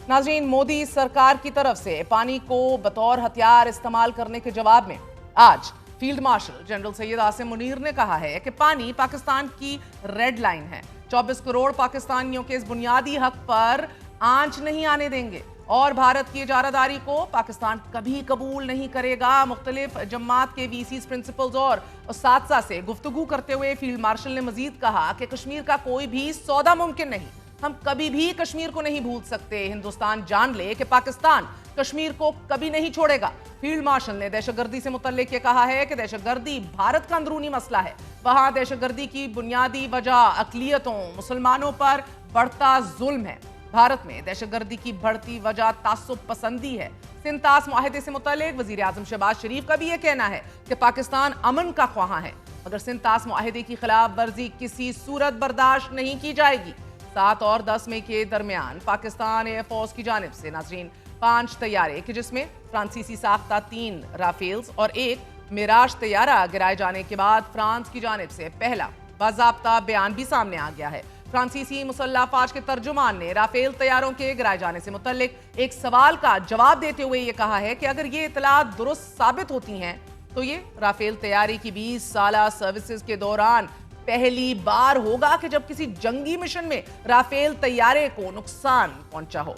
नाज़रीन, मोदी सरकार की तरफ से पानी को बतौर हथियार इस्तेमाल करने के जवाब में आज field marshal general Syed Asim Munir ने कहा है कि पानी पाकिस्तान की रेड लाइन है। 24 करोड़ पाकिस्तानियों के इस बुनियादी हक पर आंच नहीं आने देंगे और भारत की इजारादारी को पाकिस्तान कभी कबूल नहीं करेगा। मुख्तलिफ जमात के वीसीज, प्रिंसिपल्स और उस्तादजा से गुफ्तगू करते हुए फील्ड मार्शल ने मजीद कहा कि कश्मीर का कोई भी सौदा मुमकिन नहीं, हम कभी भी कश्मीर को नहीं भूल सकते। हिंदुस्तान जान ले कि पाकिस्तान कश्मीर को कभी नहीं छोड़ेगा। फील्ड मार्शल ने दहशतगर्दी से मुतल्लिक ये कहा है कि दहशतगर्दी भारत का अंदरूनी मसला है। वहां दहशतगर्दी की बुनियादी वजह अकलियतों, मुसलमानों पर बढ़ता जुल्म है। भारत में दहशतगर्दी की बढ़ती वजह तासुब पसंदी है। सिंतास मुआहदे से मुतल्लिक वजीर आजम शहबाज शरीफ का भी ये कहना है कि पाकिस्तान अमन का ख्वाहां है, मगर सिंतास मुआहदे की खिलाफ वर्जी किसी सूरत बर्दाश्त नहीं की जाएगी। 7 और 10 मई के दरमियान पाकिस्तान एयरफोर्स की जानिब से नाजरीन 5 तैयारे कि जिसमें फ्रांसीसी साख्ता 3 राफेल्स और 1 मिराज तैयारा गिराए जाने के बाद फ्रांस की जानिब से पहला बाज़ाब्ता बयान भी सामने आ गया है। फ्रांसीसी मुसल्लह अफवाज के तर्जुमान ने राफेल तैयारों के गिराए जाने से मुतल्लिक एक सवाल का जवाब देते हुए ये कहा है कि अगर ये इतलात दुरुस्त साबित होती हैं तो ये राफेल तैयारी की 20 साला सर्विसेज के दौरान पहली बार होगा कि जब किसी जंगी मिशन में राफेल तैयारे को नुकसान पहुंचा हो।